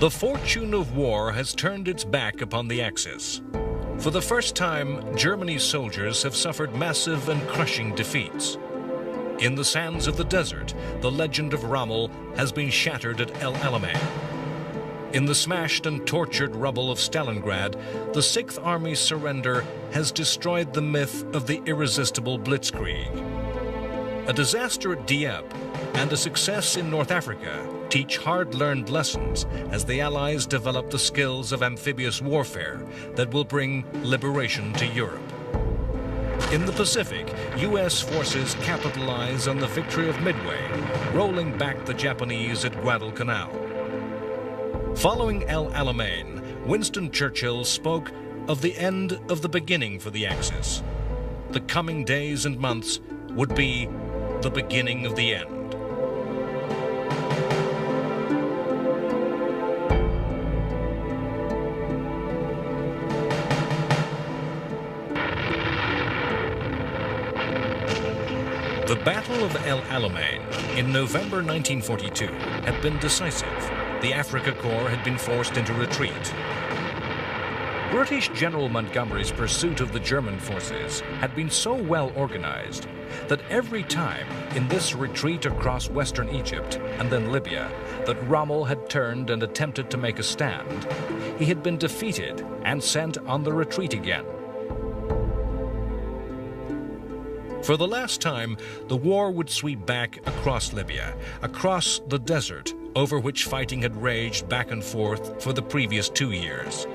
The fortune of war has turned its back upon the Axis. For the first time, Germany's soldiers have suffered massive and crushing defeats. In the sands of the desert, the legend of Rommel has been shattered at El Alamein. In the smashed and tortured rubble of Stalingrad, the Sixth Army's surrender has destroyed the myth of the irresistible blitzkrieg. A disaster at Dieppe and a success in North Africa teach hard-learned lessons as the Allies develop the skills of amphibious warfare that will bring liberation to Europe. In the Pacific, U.S. forces capitalize on the victory of Midway, rolling back the Japanese at Guadalcanal. Following El Alamein, Winston Churchill spoke of the end of the beginning for the Axis. The coming days and months would be the beginning of the end. The Battle of El Alamein in November 1942 had been decisive. The Afrika Korps had been forced into retreat. British General Montgomery's pursuit of the German forces had been so well organized that every time in this retreat across western Egypt and then Libya that Rommel had turned and attempted to make a stand, he had been defeated and sent on the retreat again. For the last time, the war would sweep back across Libya, across the desert over which fighting had raged back and forth for the previous 2 years.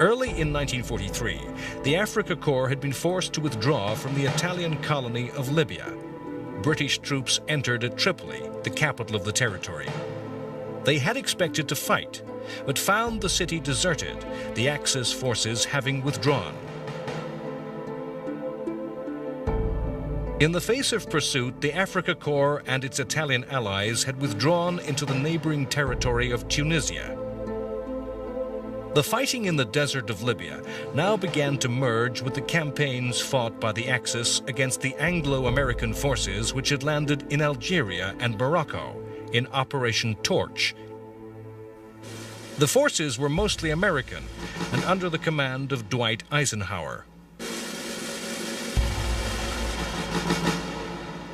Early in 1943, the Afrika Korps had been forced to withdraw from the Italian colony of Libya. British troops entered at Tripoli, the capital of the territory. They had expected to fight, but found the city deserted, the Axis forces having withdrawn. In the face of pursuit, the Afrika Korps and its Italian allies had withdrawn into the neighboring territory of Tunisia. The fighting in the desert of Libya now began to merge with the campaigns fought by the Axis against the Anglo-American forces which had landed in Algeria and Morocco in Operation Torch. The forces were mostly American and under the command of Dwight Eisenhower.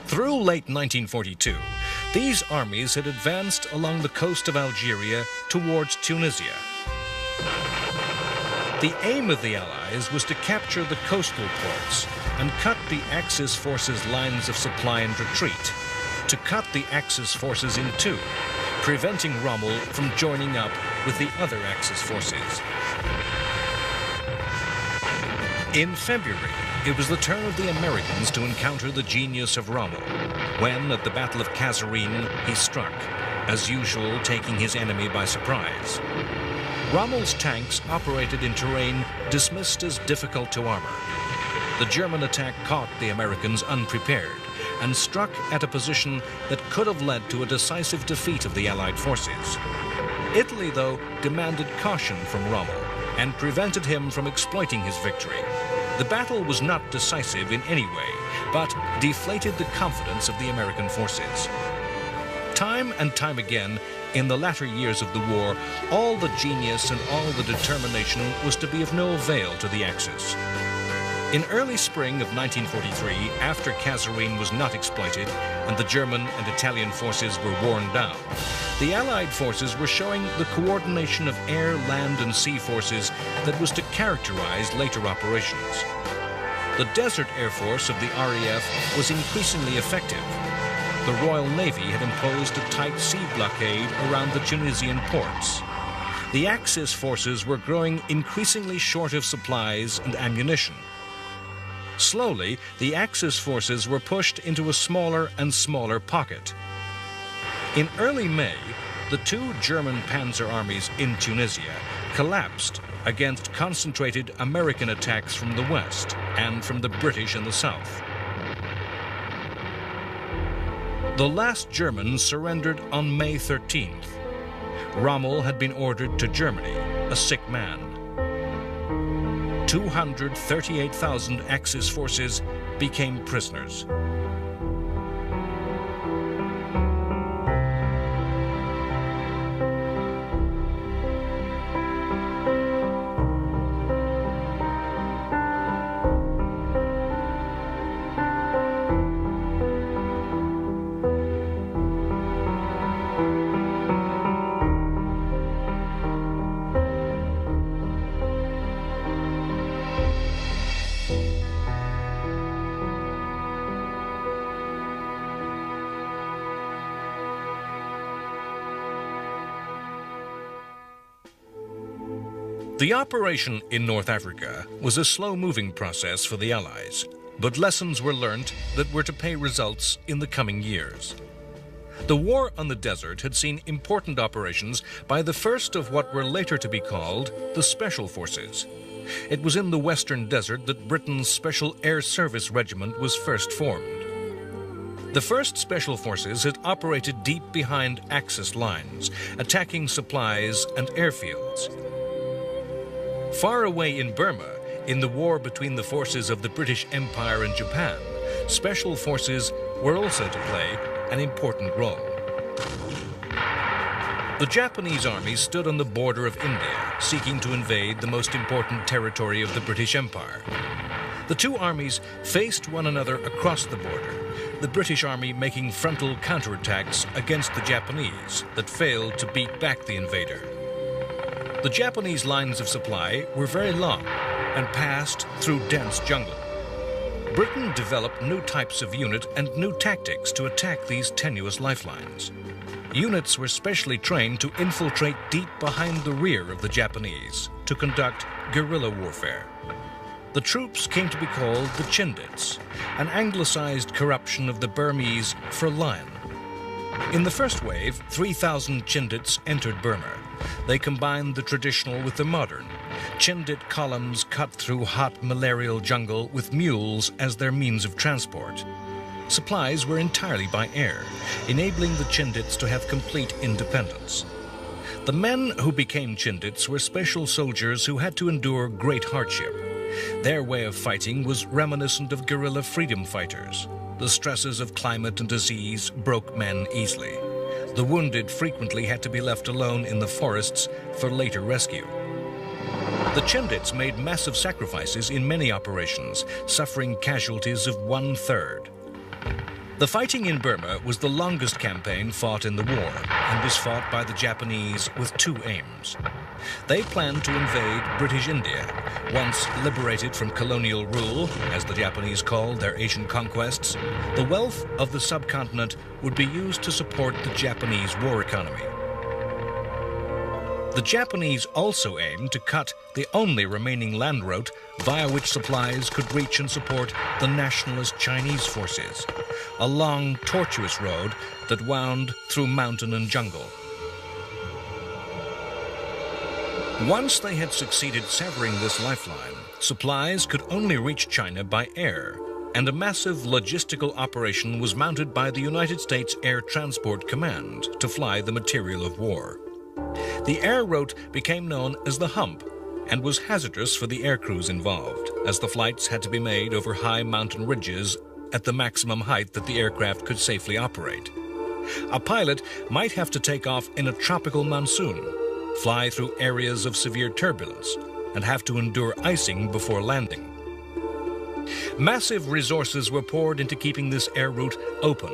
Through late 1942, these armies had advanced along the coast of Algeria towards Tunisia. The aim of the Allies was to capture the coastal ports and cut the Axis forces' lines of supply and retreat, to cut the Axis forces in two, preventing Rommel from joining up with the other Axis forces. In February, it was the turn of the Americans to encounter the genius of Rommel, when at the Battle of Kasserine he struck, as usual taking his enemy by surprise. Rommel's tanks operated in terrain dismissed as difficult to armor. The German attack caught the Americans unprepared and struck at a position that could have led to a decisive defeat of the Allied forces. Italy, though, demanded caution from Rommel and prevented him from exploiting his victory. The battle was not decisive in any way, but deflated the confidence of the American forces. Time and time again, in the latter years of the war, all the genius and all the determination was to be of no avail to the Axis. In early spring of 1943, after Kasserine was not exploited and the German and Italian forces were worn down, the Allied forces were showing the coordination of air, land, and sea forces that was to characterize later operations. The Desert Air Force of the RAF was increasingly effective. The Royal Navy had imposed a tight sea blockade around the Tunisian ports. The Axis forces were growing increasingly short of supplies and ammunition. Slowly, the Axis forces were pushed into a smaller and smaller pocket. In early May, the two German panzer armies in Tunisia collapsed against concentrated American attacks from the west and from the British in the south. The last Germans surrendered on May 13th. Rommel had been ordered to Germany, a sick man. 238,000 Axis forces became prisoners. The operation in North Africa was a slow-moving process for the Allies, but lessons were learnt that were to pay results in the coming years. The war on the desert had seen important operations by the first of what were later to be called the Special Forces. It was in the Western Desert that Britain's Special Air Service Regiment was first formed. The first Special Forces had operated deep behind Axis lines, attacking supplies and airfields. Far away in Burma, in the war between the forces of the British Empire and Japan, Special Forces were also to play an important role. The Japanese army stood on the border of India, seeking to invade the most important territory of the British Empire. The two armies faced one another across the border, the British army making frontal counterattacks against the Japanese that failed to beat back the invader. The Japanese lines of supply were very long and passed through dense jungle. Britain developed new types of unit and new tactics to attack these tenuous lifelines. Units were specially trained to infiltrate deep behind the rear of the Japanese to conduct guerrilla warfare. The troops came to be called the Chindits, an anglicized corruption of the Burmese for lion. In the first wave, 3,000 Chindits entered Burma. They combined the traditional with the modern. Chindit columns cut through hot malarial jungle with mules as their means of transport. Supplies were entirely by air, enabling the Chindits to have complete independence. The men who became Chindits were special soldiers who had to endure great hardship. Their way of fighting was reminiscent of guerrilla freedom fighters. The stresses of climate and disease broke men easily. The wounded frequently had to be left alone in the forests for later rescue. The Chindits made massive sacrifices in many operations, suffering casualties of 1/3. The fighting in Burma was the longest campaign fought in the war and was fought by the Japanese with two aims. They planned to invade British India. Once liberated from colonial rule, as the Japanese called their Asian conquests, the wealth of the subcontinent would be used to support the Japanese war economy. The Japanese also aimed to cut the only remaining land route via which supplies could reach and support the nationalist Chinese forces, a long, tortuous road that wound through mountain and jungle. Once they had succeeded severing this lifeline, supplies could only reach China by air, and a massive logistical operation was mounted by the United States Air Transport Command to fly the material of war. The air route became known as the Hump and was hazardous for the air crews involved, as the flights had to be made over high mountain ridges at the maximum height that the aircraft could safely operate. A pilot might have to take off in a tropical monsoon, fly through areas of severe turbulence, and have to endure icing before landing. Massive resources were poured into keeping this air route open.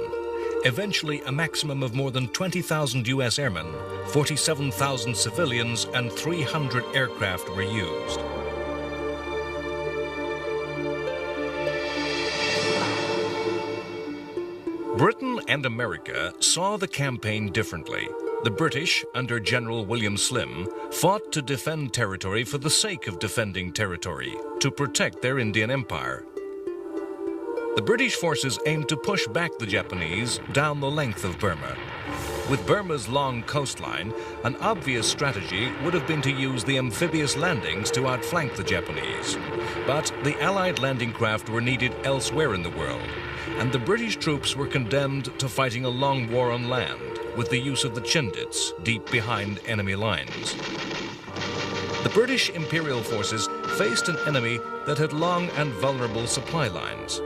Eventually, a maximum of more than 20,000 U.S. airmen, 47,000 civilians, and 300 aircraft were used. Britain and America saw the campaign differently. The British, under General William Slim, fought to defend territory for the sake of defending territory, to protect their Indian empire. The British forces aimed to push back the Japanese down the length of Burma. With Burma's long coastline, an obvious strategy would have been to use the amphibious landings to outflank the Japanese. But the Allied landing craft were needed elsewhere in the world, and the British troops were condemned to fighting a long war on land with the use of the Chindits deep behind enemy lines. The British Imperial forces faced an enemy that had long and vulnerable supply lines.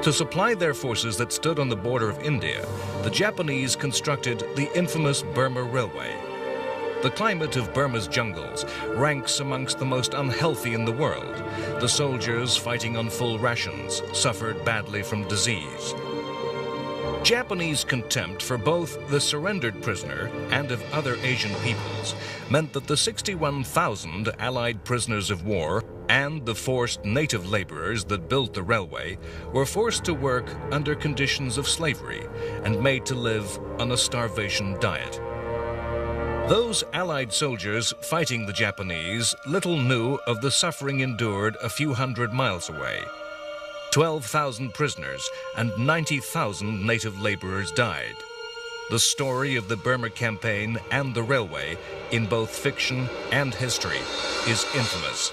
To supply their forces that stood on the border of India, the Japanese constructed the infamous Burma Railway. The climate of Burma's jungles ranks amongst the most unhealthy in the world. The soldiers, fighting on full rations, suffered badly from disease. Japanese contempt for both the surrendered prisoner and of other Asian peoples meant that the 61,000 Allied prisoners of war and the forced native laborers that built the railway were forced to work under conditions of slavery and made to live on a starvation diet. Those Allied soldiers fighting the Japanese little knew of the suffering endured a few hundred miles away. 12,000 prisoners and 90,000 native laborers died. The story of the Burma campaign and the railway, in both fiction and history, is infamous.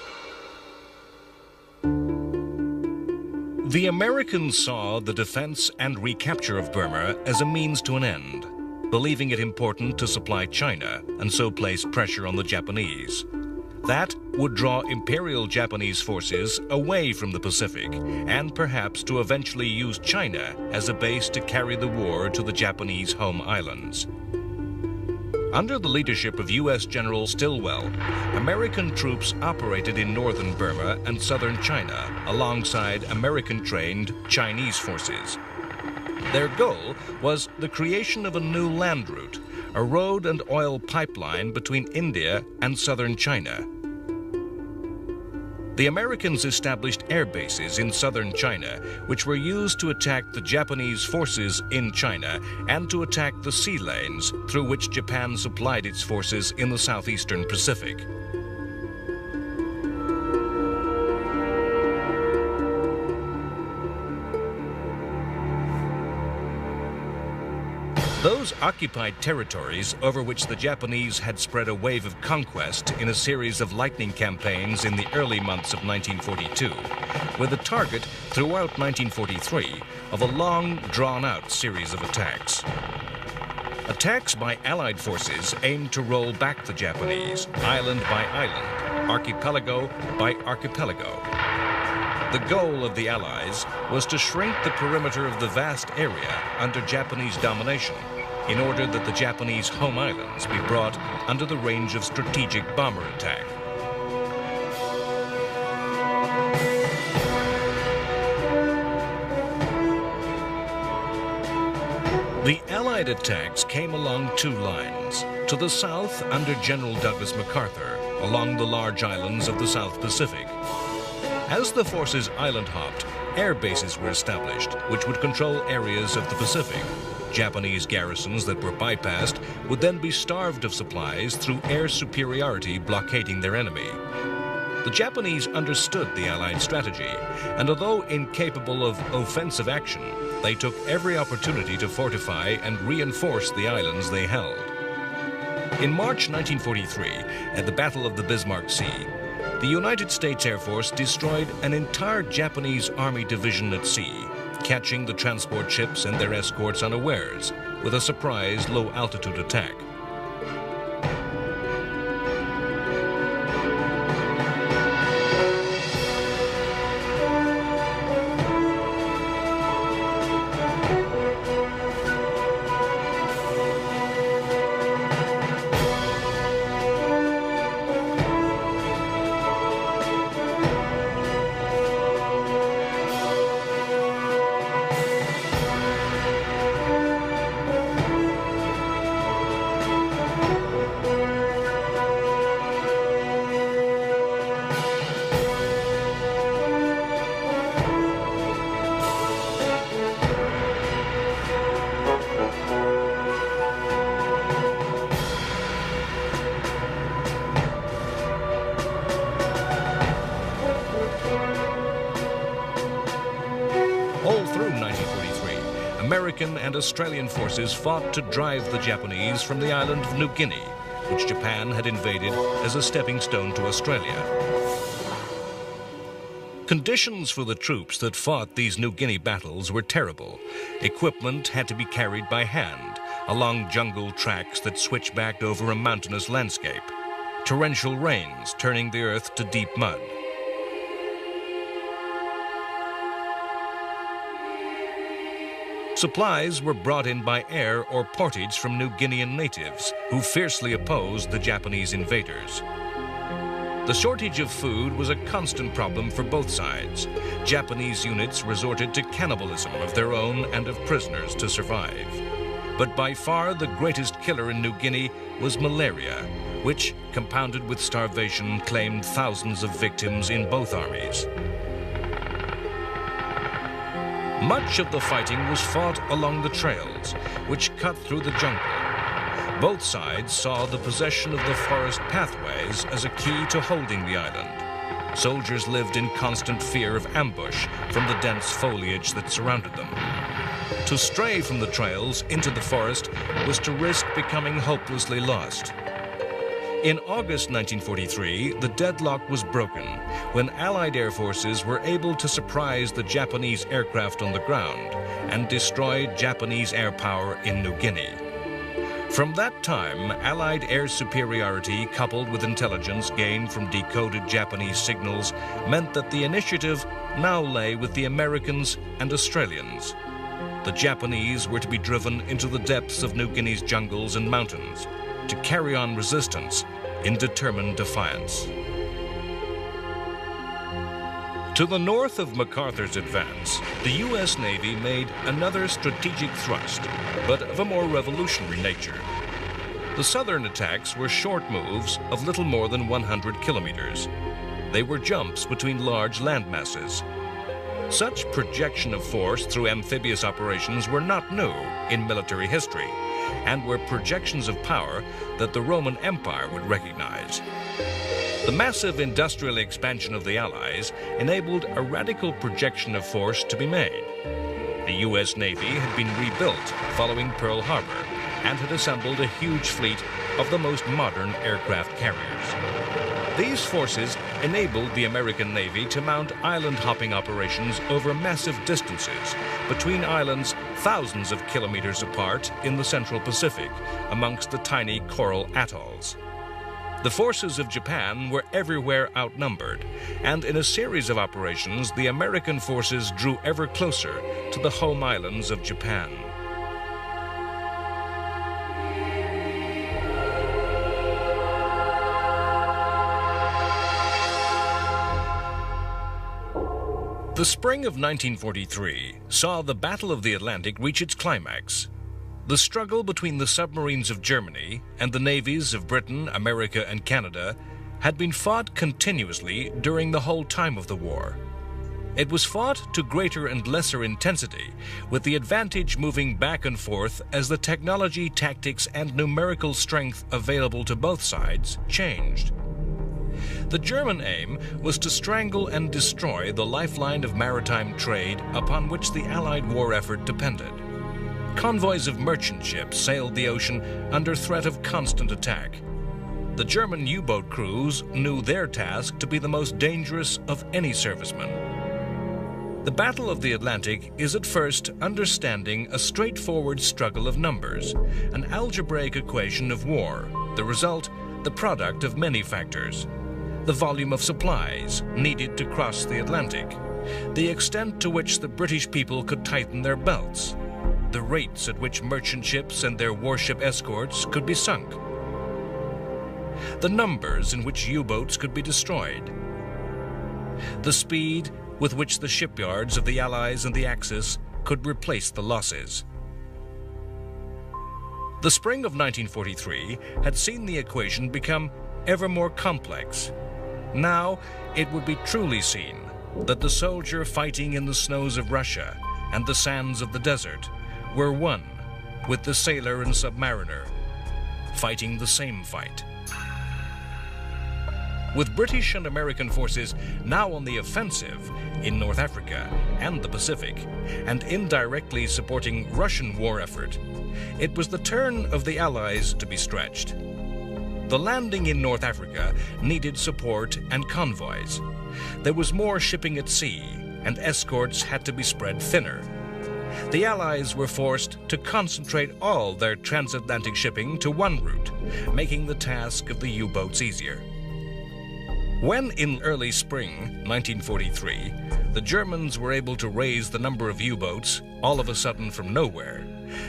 The Americans saw the defense and recapture of Burma as a means to an end, believing it important to supply China and so place pressure on the Japanese. That would draw Imperial Japanese forces away from the Pacific and perhaps to eventually use China as a base to carry the war to the Japanese home islands. Under the leadership of U.S. General Stilwell, American troops operated in northern Burma and southern China alongside American-trained Chinese forces. Their goal was the creation of a new land route, a road and oil pipeline between India and southern China. The Americans established air bases in southern China, which were used to attack the Japanese forces in China and to attack the sea lanes through which Japan supplied its forces in the southeastern Pacific. Those occupied territories over which the Japanese had spread a wave of conquest in a series of lightning campaigns in the early months of 1942 were the target throughout 1943 of a long, drawn-out series of attacks. Attacks by Allied forces aimed to roll back the Japanese, island by island, archipelago by archipelago. The goal of the Allies was to shrink the perimeter of the vast area under Japanese domination in order that the Japanese home islands be brought under the range of strategic bomber attack. The Allied attacks came along two lines. To the south, under General Douglas MacArthur, along the large islands of the South Pacific. As the forces island hopped, air bases were established, which would control areas of the Pacific. Japanese garrisons that were bypassed would then be starved of supplies through air superiority blockading their enemy. The Japanese understood the Allied strategy, and although incapable of offensive action, they took every opportunity to fortify and reinforce the islands they held. In March 1943, at the Battle of the Bismarck Sea, the United States Air Force destroyed an entire Japanese Army division at sea, catching the transport ships and their escorts unawares with a surprise low-altitude attack. All through 1943, American and Australian forces fought to drive the Japanese from the island of New Guinea, which Japan had invaded as a stepping stone to Australia. Conditions for the troops that fought these New Guinea battles were terrible. Equipment had to be carried by hand along jungle tracks that switchbacked over a mountainous landscape. Torrential rains turning the earth to deep mud. Supplies were brought in by air or portage from New Guinean natives who fiercely opposed the Japanese invaders. The shortage of food was a constant problem for both sides. Japanese units resorted to cannibalism of their own and of prisoners to survive. But by far the greatest killer in New Guinea was malaria, which, compounded with starvation, claimed thousands of victims in both armies. Much of the fighting was fought along the trails, which cut through the jungle. Both sides saw the possession of the forest pathways as a key to holding the island. Soldiers lived in constant fear of ambush from the dense foliage that surrounded them. To stray from the trails into the forest was to risk becoming hopelessly lost. In August 1943, the deadlock was broken when Allied air forces were able to surprise the Japanese aircraft on the ground and destroy Japanese air power in New Guinea. From that time, Allied air superiority coupled with intelligence gained from decoded Japanese signals meant that the initiative now lay with the Americans and Australians. The Japanese were to be driven into the depths of New Guinea's jungles and mountains to carry on resistance in determined defiance. To the north of MacArthur's advance, the U.S. Navy made another strategic thrust, but of a more revolutionary nature. The southern attacks were short moves of little more than 100 kilometers. They were jumps between large landmasses. Such projection of force through amphibious operations were not new in military history, and were projections of power that the Roman Empire would recognize. The massive industrial expansion of the Allies enabled a radical projection of force to be made. The U.S. Navy had been rebuilt following Pearl Harbor and had assembled a huge fleet of the most modern aircraft carriers. These forces enabled the American Navy to mount island-hopping operations over massive distances between islands thousands of kilometers apart in the Central Pacific amongst the tiny coral atolls. The forces of Japan were everywhere outnumbered, and in a series of operations, the American forces drew ever closer to the home islands of Japan. The spring of 1943 saw the Battle of the Atlantic reach its climax. The struggle between the submarines of Germany and the navies of Britain, America, and Canada had been fought continuously during the whole time of the war. It was fought to greater and lesser intensity, with the advantage moving back and forth as the technology, tactics, and numerical strength available to both sides changed. The German aim was to strangle and destroy the lifeline of maritime trade upon which the Allied war effort depended. Convoys of merchant ships sailed the ocean under threat of constant attack. The German U-boat crews knew their task to be the most dangerous of any serviceman. The Battle of the Atlantic is at first understanding a straightforward struggle of numbers, an algebraic equation of war, the result, the product of many factors. The volume of supplies needed to cross the Atlantic, the extent to which the British people could tighten their belts, the rates at which merchant ships and their warship escorts could be sunk, the numbers in which U-boats could be destroyed, the speed with which the shipyards of the Allies and the Axis could replace the losses. The spring of 1943 had seen the equation become ever more complex. Now it would be truly seen that the soldier fighting in the snows of Russia and the sands of the desert were one with the sailor and submariner, fighting the same fight. With British and American forces now on the offensive in North Africa and the Pacific, and indirectly supporting Russian war effort, it was the turn of the Allies to be stretched. The landing in North Africa needed support and convoys. There was more shipping at sea, and escorts had to be spread thinner. The Allies were forced to concentrate all their transatlantic shipping to one route, making the task of the U-boats easier. When in early spring 1943, the Germans were able to raise the number of U-boats all of a sudden from nowhere,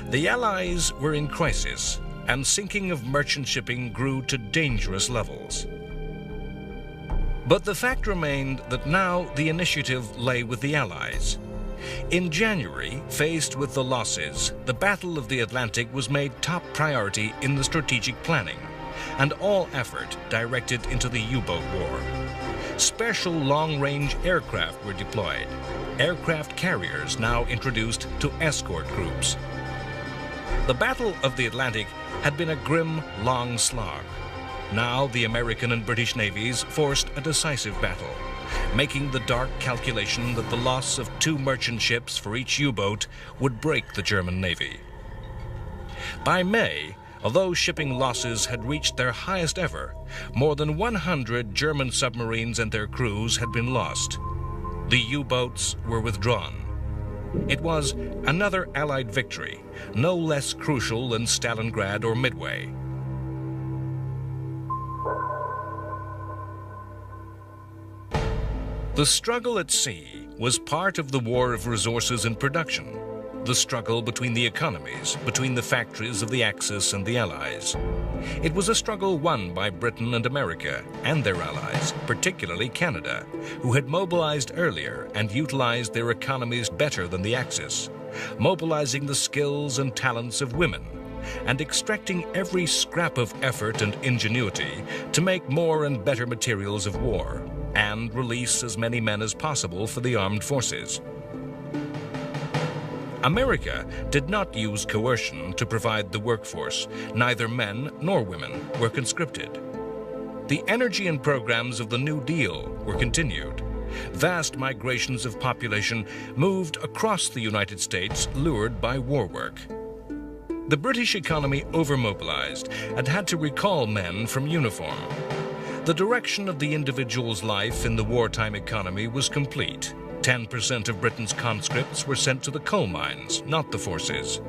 the Allies were in crisis, and sinking of merchant shipping grew to dangerous levels. But the fact remained that now the initiative lay with the Allies. In January, faced with the losses, the Battle of the Atlantic was made top priority in the strategic planning, and all effort directed into the U-boat war. Special long-range aircraft were deployed, aircraft carriers now introduced to escort groups. The Battle of the Atlantic had been a grim, long slog. Now the American and British navies forced a decisive battle, making the dark calculation that the loss of 2 merchant ships for each U-boat would break the German Navy. By May, although shipping losses had reached their highest ever, more than 100 German submarines and their crews had been lost. The U-boats were withdrawn. It was another Allied victory, no less crucial than Stalingrad or Midway. The struggle at sea was part of the war of resources and production, the struggle between the economies, between the factories of the Axis and the Allies. It was a struggle won by Britain and America and their allies, particularly Canada, who had mobilized earlier and utilized their economies better than the Axis, mobilizing the skills and talents of women, and extracting every scrap of effort and ingenuity to make more and better materials of war, and release as many men as possible for the armed forces. America did not use coercion to provide the workforce. Neither men nor women were conscripted. The energy and programs of the New Deal were continued. Vast migrations of population moved across the United States, lured by war work. The British economy overmobilized and had to recall men from uniform. The direction of the individual's life in the wartime economy was complete. 10% of Britain's conscripts were sent to the coal mines, not the forces.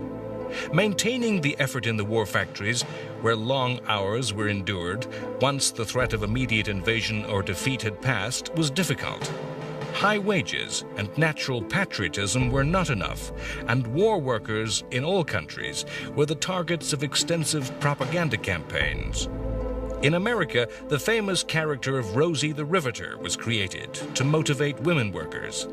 Maintaining the effort in the war factories, where long hours were endured, once the threat of immediate invasion or defeat had passed, was difficult. High wages and natural patriotism were not enough, and war workers in all countries were the targets of extensive propaganda campaigns. In America, the famous character of Rosie the Riveter was created to motivate women workers.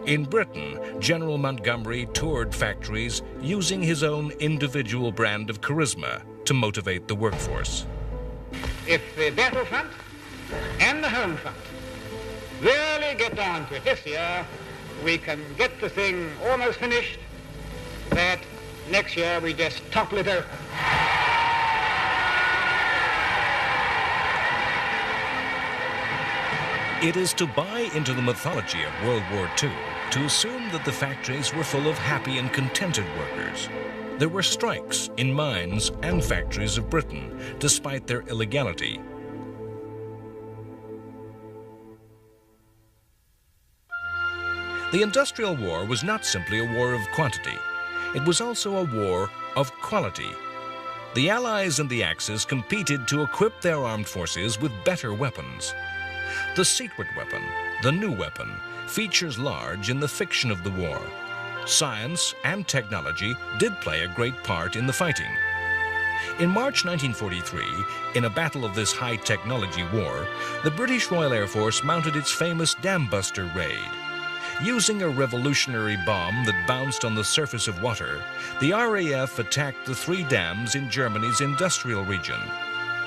In Britain, General Montgomery toured factories using his own individual brand of charisma to motivate the workforce. If the battlefront and the home front really get down to it this year, we can get the thing almost finished, that next year we just topple it over. It is to buy into the mythology of World War II to assume that the factories were full of happy and contented workers. There were strikes in mines and factories of Britain, despite their illegality. The Industrial War was not simply a war of quantity. It was also a war of quality. The Allies and the Axis competed to equip their armed forces with better weapons. The secret weapon, the new weapon, features large in the fiction of the war. Science and technology did play a great part in the fighting. In March 1943, in a battle of this high-technology war, the British Royal Air Force mounted its famous Dambuster raid. Using a revolutionary bomb that bounced on the surface of water, the RAF attacked the 3 dams in Germany's industrial region.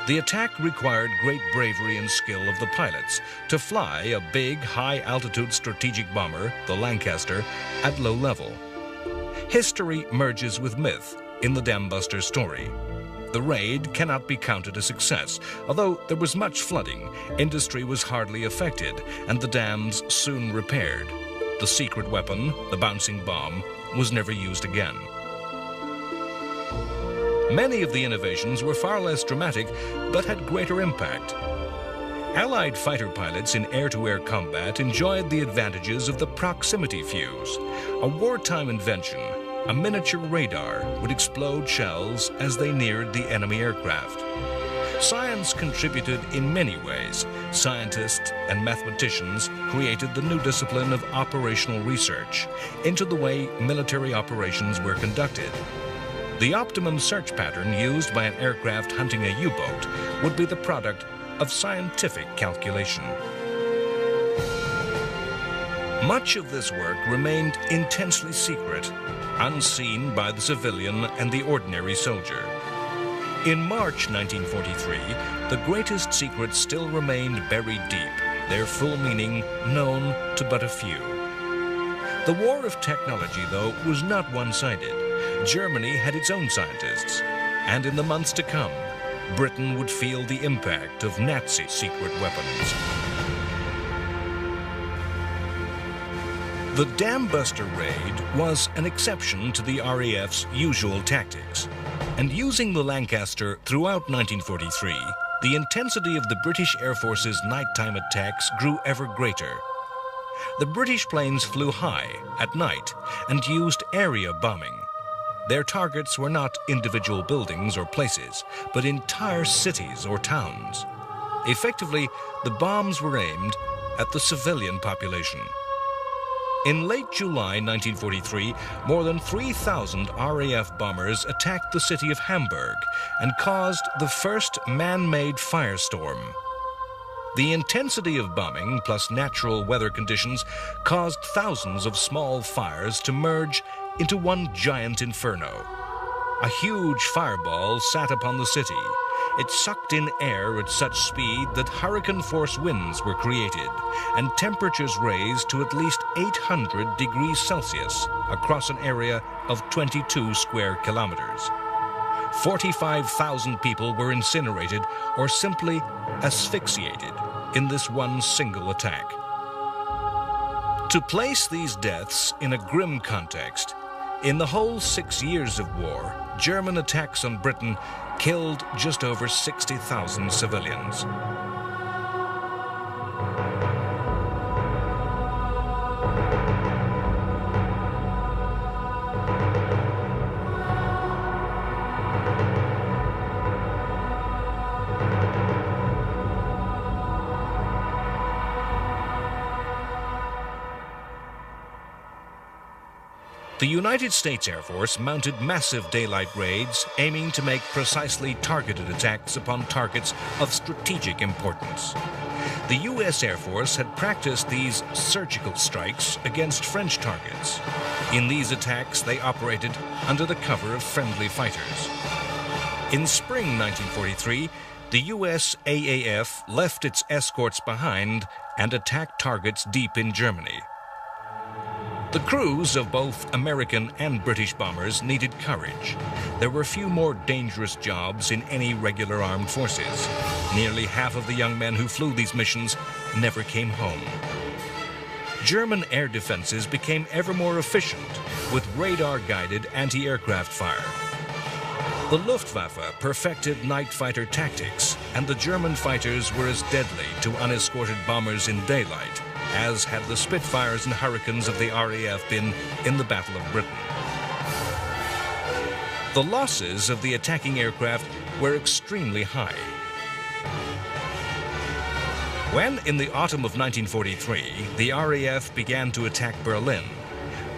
The attack required great bravery and skill of the pilots to fly a big, high-altitude strategic bomber, the Lancaster, at low level. History merges with myth in the Dambuster story. The raid cannot be counted a success. Although there was much flooding, industry was hardly affected, and the dams soon repaired. The secret weapon, the bouncing bomb, was never used again. Many of the innovations were far less dramatic, but had greater impact. Allied fighter pilots in air-to-air combat enjoyed the advantages of the proximity fuse. A wartime invention, a miniature radar would explode shells as they neared the enemy aircraft. Science contributed in many ways. Scientists and mathematicians created the new discipline of operational research into the way military operations were conducted. The optimum search pattern used by an aircraft hunting a U-boat would be the product of scientific calculation. Much of this work remained intensely secret, unseen by the civilian and the ordinary soldier. In March 1943, the greatest secrets still remained buried deep, their full meaning known to but a few. The war of technology, though, was not one-sided. Germany had its own scientists, and in the months to come, Britain would feel the impact of Nazi secret weapons. The Dam Buster raid was an exception to the RAF's usual tactics, and using the Lancaster throughout 1943, the intensity of the British Air Force's nighttime attacks grew ever greater. The British planes flew high at night and used area bombing. Their targets were not individual buildings or places, but entire cities or towns. Effectively, the bombs were aimed at the civilian population. In late July 1943, more than 3,000 RAF bombers attacked the city of Hamburg and caused the first man-made firestorm. The intensity of bombing, plus natural weather conditions, caused thousands of small fires to merge into one giant inferno. A huge fireball sat upon the city. It sucked in air at such speed that hurricane-force winds were created, and temperatures raised to at least 800 degrees Celsius across an area of 22 square kilometers. 45,000 people were incinerated or simply asphyxiated in this one single attack. To place these deaths in a grim context, in the whole 6 years of war, German attacks on Britain killed just over 60,000 civilians. The United States Air Force mounted massive daylight raids aiming to make precisely targeted attacks upon targets of strategic importance. The U.S. Air Force had practiced these surgical strikes against French targets. In these attacks, they operated under the cover of friendly fighters. In spring 1943, the U.S. AAF left its escorts behind and attacked targets deep in Germany. The crews of both American and British bombers needed courage. There were few more dangerous jobs in any regular armed forces. Nearly half of the young men who flew these missions never came home. German air defenses became ever more efficient with radar-guided anti-aircraft fire. The Luftwaffe perfected night fighter tactics, and the German fighters were as deadly to unescorted bombers in daylight as had the Spitfires and Hurricanes of the RAF been in the Battle of Britain. The losses of the attacking aircraft were extremely high. When, in the autumn of 1943, the RAF began to attack Berlin,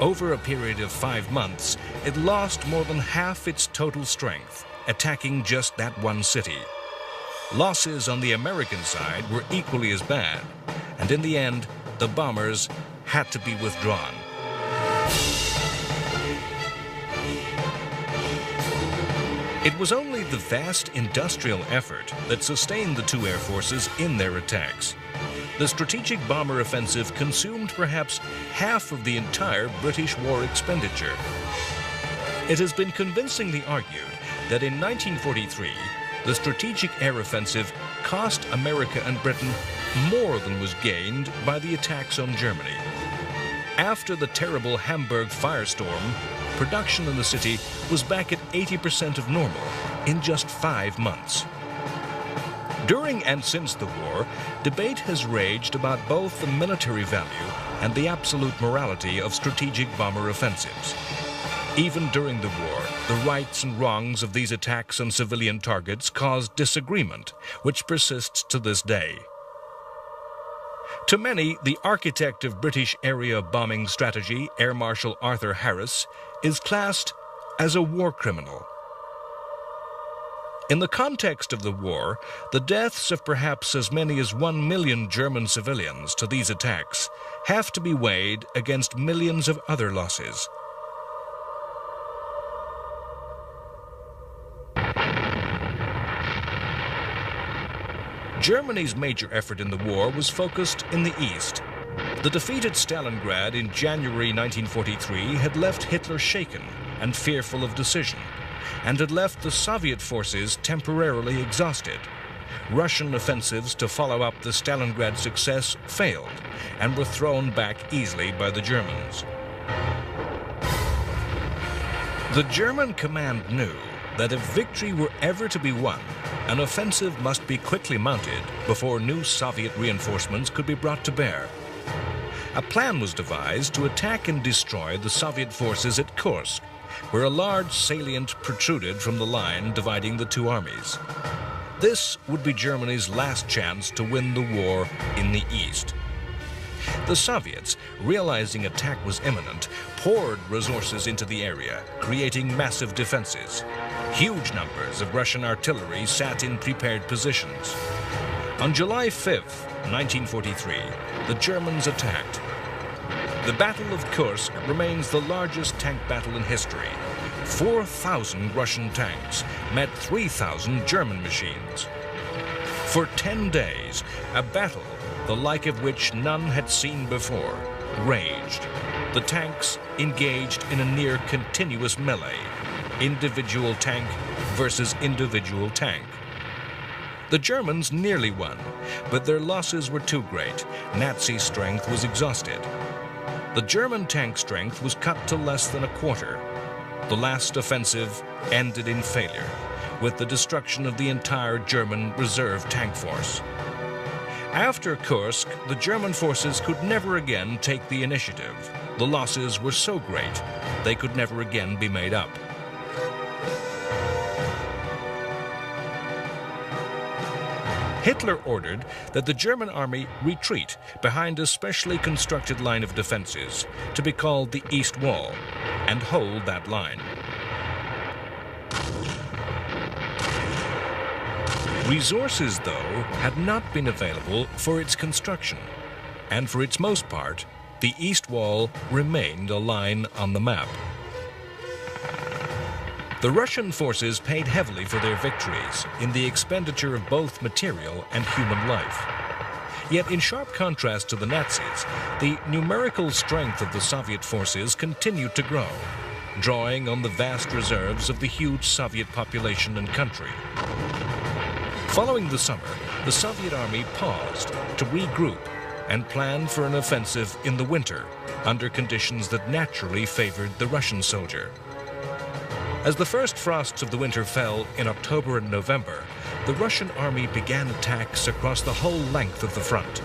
over a period of 5 months, it lost more than half its total strength, attacking just that one city. Losses on the American side were equally as bad, and in the end, the bombers had to be withdrawn. It was only the vast industrial effort that sustained the two air forces in their attacks. The strategic bomber offensive consumed perhaps half of the entire British war expenditure. It has been convincingly argued that in 1943, the strategic air offensive cost America and Britain more than was gained by the attacks on Germany. After the terrible Hamburg firestorm, production in the city was back at 80% of normal in just 5 months. During and since the war, debate has raged about both the military value and the absolute morality of strategic bomber offensives. Even during the war, the rights and wrongs of these attacks on civilian targets caused disagreement, which persists to this day. To many, the architect of British area bombing strategy, Air Marshal Arthur Harris, is classed as a war criminal. In the context of the war, the deaths of perhaps as many as 1 million German civilians to these attacks have to be weighed against millions of other losses. Germany's major effort in the war was focused in the east. The defeat at Stalingrad in January 1943 had left Hitler shaken and fearful of decision, and had left the Soviet forces temporarily exhausted. Russian offensives to follow up the Stalingrad success failed and were thrown back easily by the Germans. The German command knew that if victory were ever to be won, an offensive must be quickly mounted before new Soviet reinforcements could be brought to bear. A plan was devised to attack and destroy the Soviet forces at Kursk, where a large salient protruded from the line dividing the two armies. This would be Germany's last chance to win the war in the east. The Soviets, realizing attack was imminent, poured resources into the area, creating massive defenses. Huge numbers of Russian artillery sat in prepared positions. On July 5th, 1943, the Germans attacked. The Battle of Kursk remains the largest tank battle in history. 4,000 Russian tanks met 3,000 German machines. For 10 days, a battle, the like of which none had seen before, raged. The tanks engaged in a near continuous melee, individual tank versus individual tank. The Germans nearly won, but their losses were too great. Nazi strength was exhausted. The German tank strength was cut to less than a quarter. The last offensive ended in failure, with the destruction of the entire German reserve tank force. After Kursk, the German forces could never again take the initiative. The losses were so great, they could never again be made up. Hitler ordered that the German army retreat behind a specially constructed line of defenses, to be called the East Wall, and hold that line. Resources, though, had not been available for its construction, and for its most part, the East Wall remained a line on the map. The Russian forces paid heavily for their victories in the expenditure of both material and human life. Yet in sharp contrast to the Nazis, the numerical strength of the Soviet forces continued to grow, drawing on the vast reserves of the huge Soviet population and country. Following the summer, the Soviet army paused to regroup and plan for an offensive in the winter under conditions that naturally favored the Russian soldier. As the first frosts of the winter fell in October and November, the Russian army began attacks across the whole length of the front.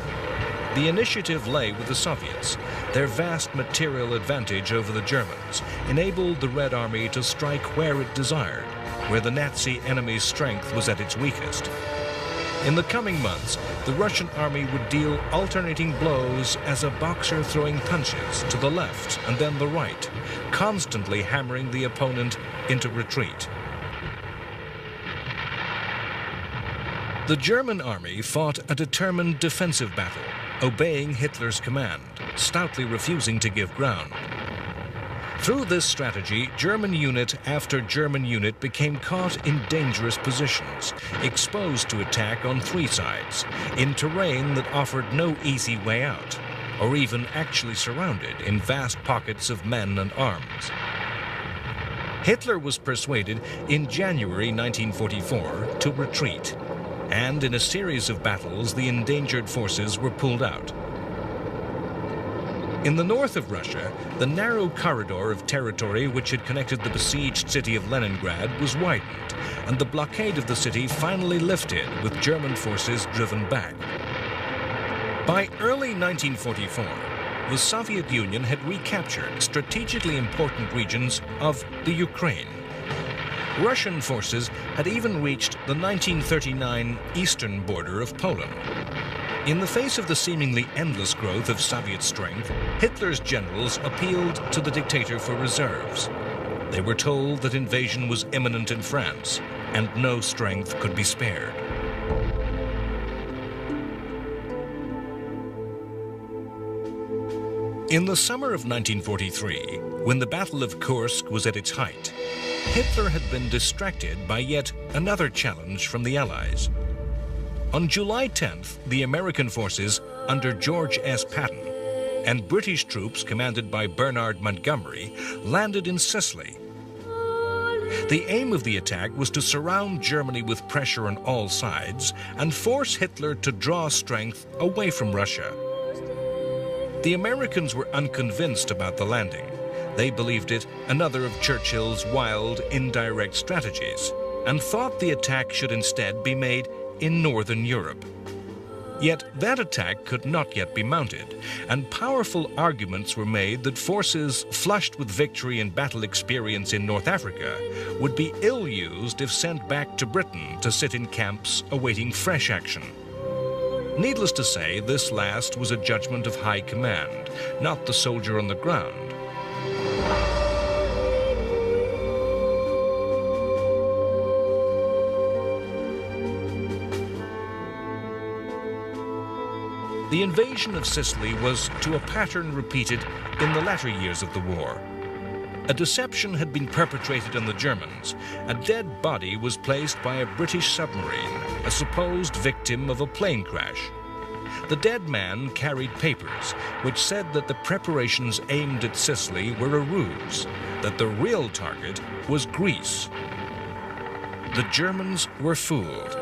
The initiative lay with the Soviets. Their vast material advantage over the Germans enabled the Red Army to strike where it desired, where the Nazi enemy's strength was at its weakest. In the coming months, the Russian army would deal alternating blows as a boxer throwing punches to the left and then the right, constantly hammering the opponent into retreat. The German army fought a determined defensive battle, obeying Hitler's command, stoutly refusing to give ground. Through this strategy, German unit after German unit became caught in dangerous positions, exposed to attack on three sides, in terrain that offered no easy way out, or even actually surrounded in vast pockets of men and arms. Hitler was persuaded in January 1944 to retreat, and in a series of battles the endangered forces were pulled out. In the north of Russia, the narrow corridor of territory which had connected the besieged city of Leningrad was widened, and the blockade of the city finally lifted with German forces driven back. By early 1944, the Soviet Union had recaptured strategically important regions of the Ukraine. Russian forces had even reached the 1939 eastern border of Poland. In the face of the seemingly endless growth of Soviet strength, Hitler's generals appealed to the dictator for reserves. They were told that invasion was imminent in France, and no strength could be spared. In the summer of 1943, when the Battle of Kursk was at its height, Hitler had been distracted by yet another challenge from the Allies. On July 10th, the American forces under George S. Patton and British troops commanded by Bernard Montgomery landed in Sicily. The aim of the attack was to surround Germany with pressure on all sides and force Hitler to draw strength away from Russia. The Americans were unconvinced about the landing. They believed it another of Churchill's wild, indirect strategies and thought the attack should instead be made in Northern Europe. Yet that attack could not yet be mounted, and powerful arguments were made that forces flushed with victory and battle experience in North Africa would be ill-used if sent back to Britain to sit in camps awaiting fresh action. Needless to say, this last was a judgment of high command, not the soldier on the ground. The invasion of Sicily was to a pattern repeated in the latter years of the war. A deception had been perpetrated on the Germans. A dead body was placed by a British submarine, a supposed victim of a plane crash. The dead man carried papers which said that the preparations aimed at Sicily were a ruse, that the real target was Greece. The Germans were fooled.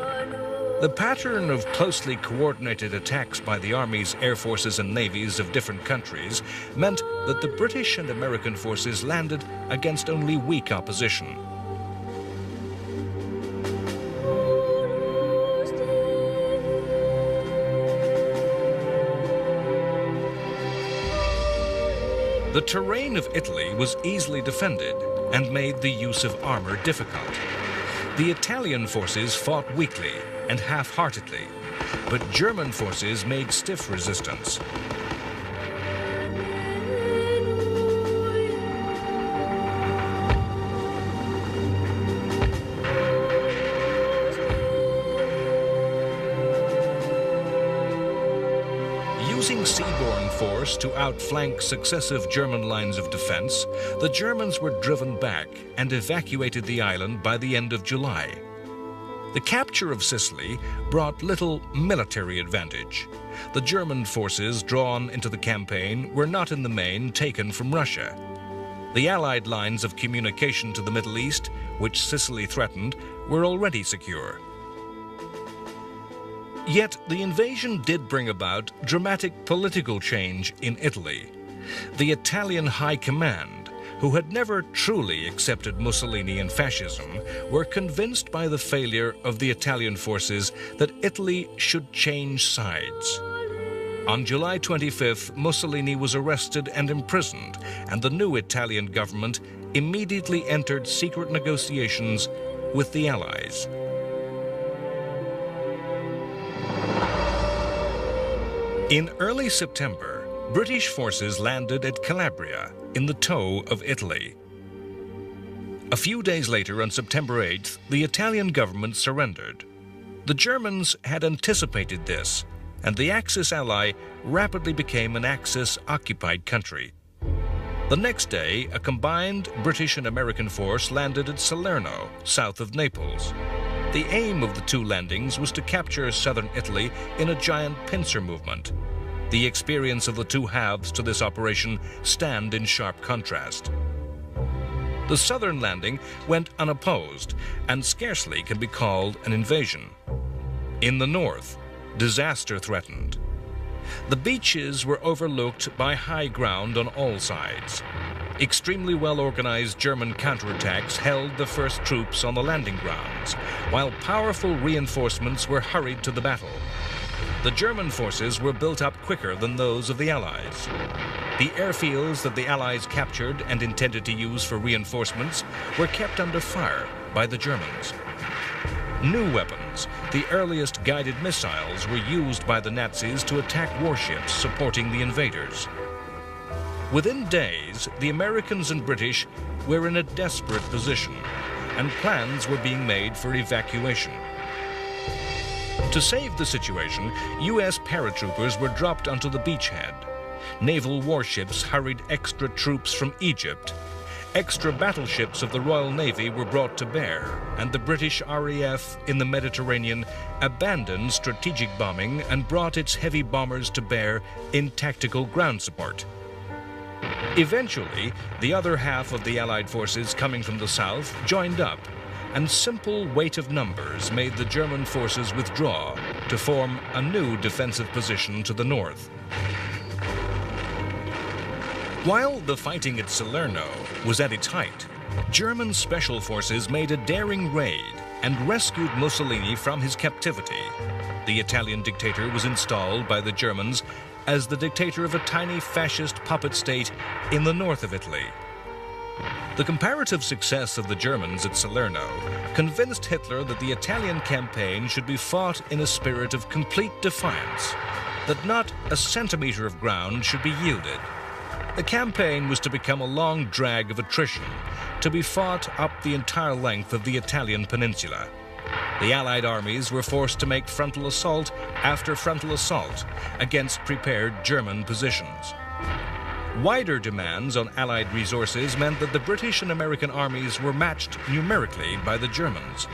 The pattern of closely coordinated attacks by the armies, air forces, and navies of different countries meant that the British and American forces landed against only weak opposition. The terrain of Italy was easily defended and made the use of armor difficult. The Italian forces fought weakly and half-heartedly, but German forces made stiff resistance. Using seaborne force to outflank successive German lines of defense, the Germans were driven back and evacuated the island by the end of July. The capture of Sicily brought little military advantage. The German forces drawn into the campaign were not in the main taken from Russia. The Allied lines of communication to the Middle East, which Sicily threatened, were already secure. Yet the invasion did bring about dramatic political change in Italy. The Italian High Command, who had never truly accepted Mussolini and fascism, were convinced by the failure of the Italian forces that Italy should change sides. On July 25th, Mussolini was arrested and imprisoned, and the new Italian government immediately entered secret negotiations with the Allies. In early September, British forces landed at Calabria, in the toe of Italy. A few days later, on September 8th, the Italian government surrendered. The Germans had anticipated this, and the Axis ally rapidly became an Axis-occupied country. The next day, a combined British and American force landed at Salerno, south of Naples. The aim of the two landings was to capture southern Italy in a giant pincer movement. The experience of the two halves to this operation stand in sharp contrast. The southern landing went unopposed and scarcely can be called an invasion. In the north, disaster threatened. The beaches were overlooked by high ground on all sides. Extremely well-organized German counterattacks held the first troops on the landing grounds, while powerful reinforcements were hurried to the battle. The German forces were built up quicker than those of the Allies. The airfields that the Allies captured and intended to use for reinforcements were kept under fire by the Germans. New weapons, the earliest guided missiles, were used by the Nazis to attack warships supporting the invaders. Within days, the Americans and British were in a desperate position, and plans were being made for evacuation. To save the situation, U.S. paratroopers were dropped onto the beachhead. Naval warships hurried extra troops from Egypt, Extra battleships of the Royal Navy were brought to bear, and the British RAF in the Mediterranean abandoned strategic bombing and brought its heavy bombers to bear in tactical ground support. Eventually, the other half of the Allied forces coming from the south joined up, and simple weight of numbers made the German forces withdraw to form a new defensive position to the north. While the fighting at Salerno was at its height, German special forces made a daring raid and rescued Mussolini from his captivity. The Italian dictator was installed by the Germans as the dictator of a tiny fascist puppet state in the north of Italy. The comparative success of the Germans at Salerno convinced Hitler that the Italian campaign should be fought in a spirit of complete defiance, that not a centimeter of ground should be yielded. The campaign was to become a long drag of attrition, to be fought up the entire length of the Italian peninsula. The Allied armies were forced to make frontal assault after frontal assault against prepared German positions. Wider demands on Allied resources meant that the British and American armies were matched numerically by the Germans.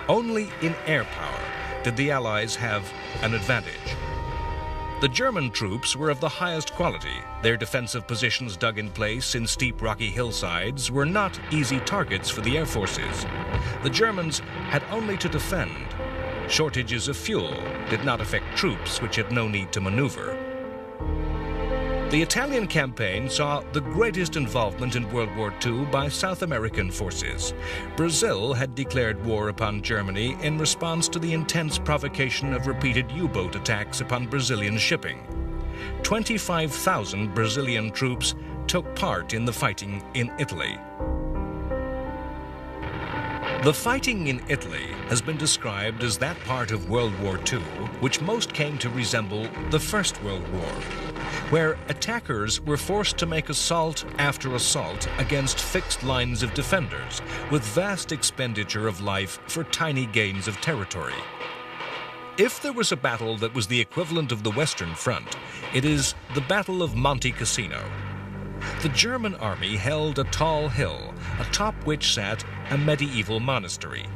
Only in air power did the Allies have an advantage. The German troops were of the highest quality. Their defensive positions dug in place in steep rocky hillsides were not easy targets for the air forces. The Germans had only to defend. Shortages of fuel did not affect troops which had no need to maneuver. The Italian campaign saw the greatest involvement in World War II by South American forces. Brazil had declared war upon Germany in response to the intense provocation of repeated U-boat attacks upon Brazilian shipping. 25,000 Brazilian troops took part in the fighting in Italy. The fighting in Italy has been described as that part of World War II which most came to resemble the First World War, where attackers were forced to make assault after assault against fixed lines of defenders, with vast expenditure of life for tiny gains of territory. If there was a battle that was the equivalent of the Western Front, it is the Battle of Monte Cassino. The German army held a tall hill, atop which sat a medieval monastery.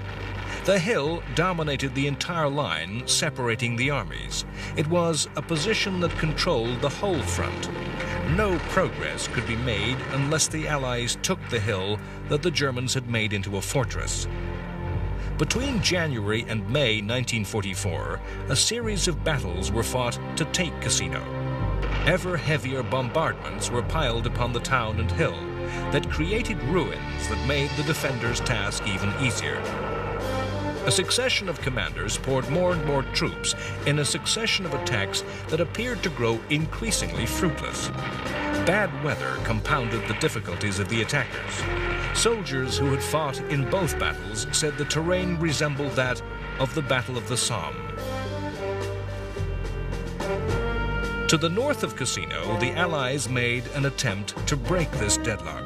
The hill dominated the entire line separating the armies. It was a position that controlled the whole front. No progress could be made unless the Allies took the hill that the Germans had made into a fortress. Between January and May 1944, a series of battles were fought to take Cassino. Ever heavier bombardments were piled upon the town and hill that created ruins that made the defenders' task even easier. A succession of commanders poured more and more troops in a succession of attacks that appeared to grow increasingly fruitless. Bad weather compounded the difficulties of the attackers. Soldiers who had fought in both battles said the terrain resembled that of the Battle of the Somme. To the north of Cassino, the Allies made an attempt to break this deadlock.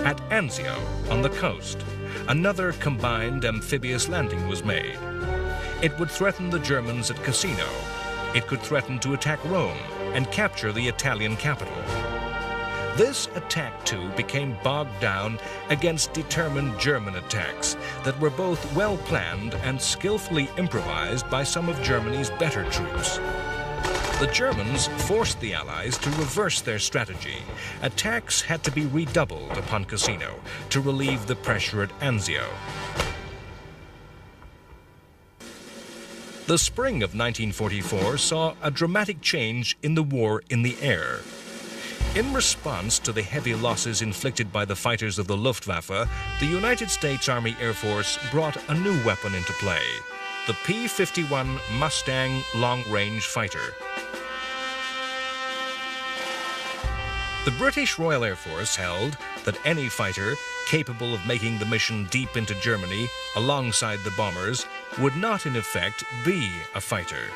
At Anzio, on the coast, another combined amphibious landing was made. It would threaten the Germans at Cassino. It could threaten to attack Rome and capture the Italian capital. This attack, too, became bogged down against determined German attacks that were both well-planned and skillfully improvised by some of Germany's better troops. The Germans forced the Allies to reverse their strategy. Attacks had to be redoubled upon Cassino to relieve the pressure at Anzio. The spring of 1944 saw a dramatic change in the war in the air. In response to the heavy losses inflicted by the fighters of the Luftwaffe, the United States Army Air Force brought a new weapon into play, the P-51 Mustang long-range fighter. The British Royal Air Force held that any fighter capable of making the mission deep into Germany alongside the bombers would not in effect be a fighter.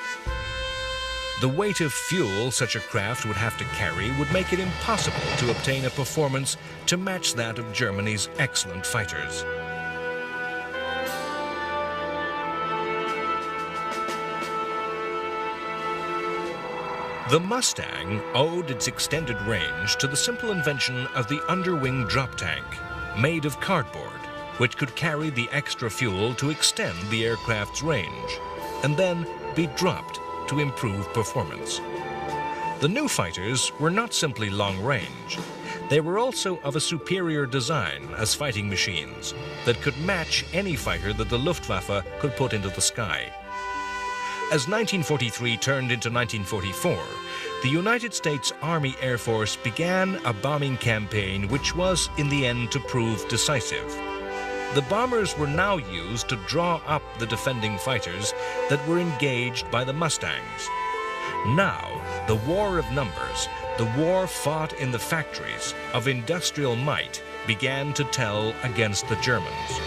The weight of fuel such a craft would have to carry would make it impossible to obtain a performance to match that of Germany's excellent fighters. The Mustang owed its extended range to the simple invention of the underwing drop tank. made of cardboard, which could carry the extra fuel to extend the aircraft's range, and then be dropped to improve performance. The new fighters were not simply long-range. They were also of a superior design as fighting machines that could match any fighter that the Luftwaffe could put into the sky. As 1943 turned into 1944, the United States Army Air Force began a bombing campaign which was, in the end, to prove decisive. The bombers were now used to draw up the defending fighters that were engaged by the Mustangs. Now, the war of numbers, the war fought in the factories of industrial might, began to tell against the Germans.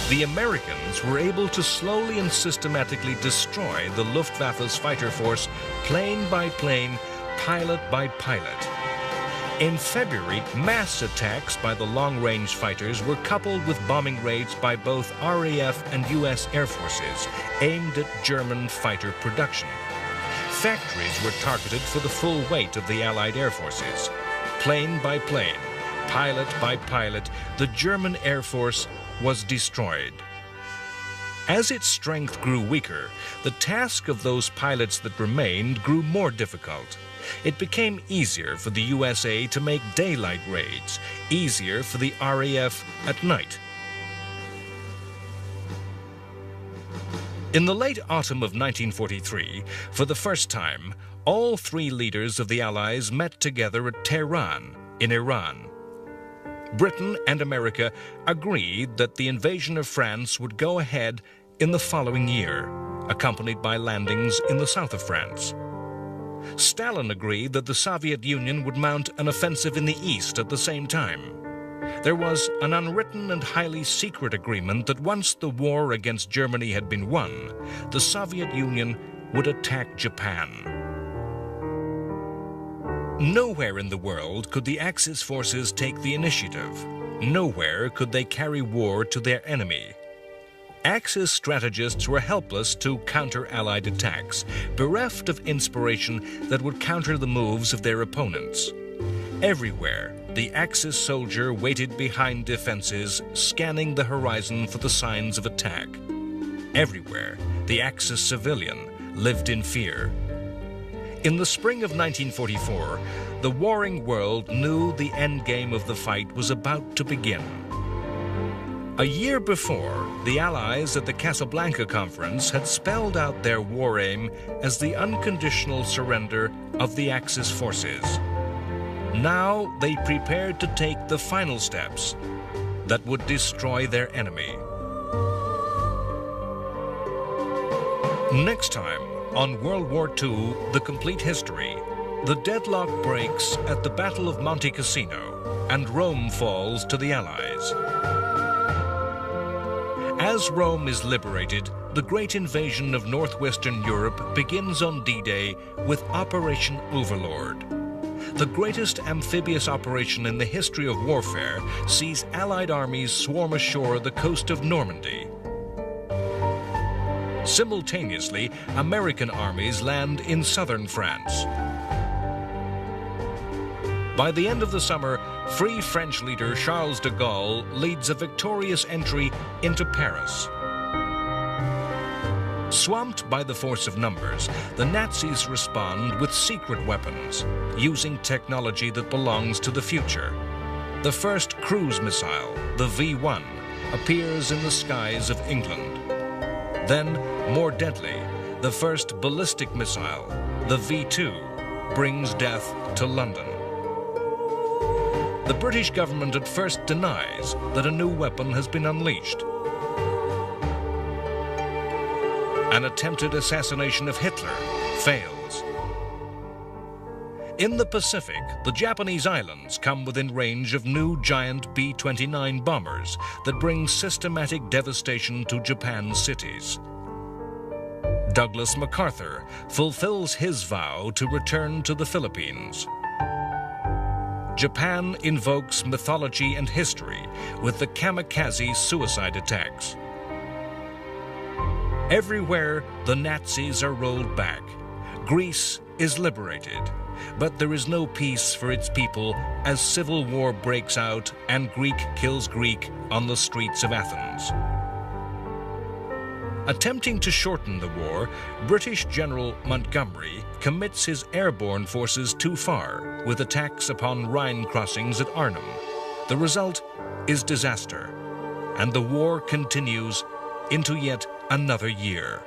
The Americans were able to slowly and systematically destroy the Luftwaffe's fighter force plane by plane, pilot by pilot. In February, mass attacks by the long-range fighters were coupled with bombing raids by both RAF and U.S. Air Forces aimed at German fighter production. Factories were targeted for the full weight of the Allied air forces. Plane by plane, pilot by pilot, the German Air Force was destroyed. As its strength grew weaker, the task of those pilots that remained grew more difficult. It became easier for the USA to make daylight raids, easier for the RAF at night. In the late autumn of 1943, for the first time, all three leaders of the Allies met together at Tehran, in Iran. Britain and America agreed that the invasion of France would go ahead in the following year, accompanied by landings in the south of France. Stalin agreed that the Soviet Union would mount an offensive in the east at the same time. There was an unwritten and highly secret agreement that once the war against Germany had been won, the Soviet Union would attack Japan. Nowhere in the world could the Axis forces take the initiative. Nowhere could they carry war to their enemy. Axis strategists were helpless to counter Allied attacks, bereft of inspiration that would counter the moves of their opponents. Everywhere, the Axis soldier waited behind defenses, scanning the horizon for the signs of attack. Everywhere, the Axis civilian lived in fear. In the spring of 1944, the warring world knew the endgame of the fight was about to begin. A year before, the Allies at the Casablanca Conference had spelled out their war aim as the unconditional surrender of the Axis forces. Now they prepared to take the final steps that would destroy their enemy. Next time, on World War II, The Complete History, the deadlock breaks at the Battle of Monte Cassino, and Rome falls to the Allies. As Rome is liberated, the great invasion of northwestern Europe begins on D-Day with Operation Overlord. The greatest amphibious operation in the history of warfare sees Allied armies swarm ashore the coast of Normandy. Simultaneously, American armies land in southern France. By the end of the summer, Free French leader Charles de Gaulle leads a victorious entry into Paris. Swamped by the force of numbers, the Nazis respond with secret weapons, using technology that belongs to the future. The first cruise missile, the V-1, appears in the skies of England. Then, more deadly, the first ballistic missile, the V-2, brings death to London. The British government at first denies that a new weapon has been unleashed. An attempted assassination of Hitler fails. In the Pacific, the Japanese islands come within range of new giant B-29 bombers that bring systematic devastation to Japan's cities. Douglas MacArthur fulfills his vow to return to the Philippines. Japan invokes mythology and history with the kamikaze suicide attacks. Everywhere, the Nazis are rolled back. Greece is liberated. But there is no peace for its people as civil war breaks out and Greek kills Greek on the streets of Athens. Attempting to shorten the war, British General Montgomery commits his airborne forces too far with attacks upon Rhine crossings at Arnhem. The result is disaster, and the war continues into yet another year.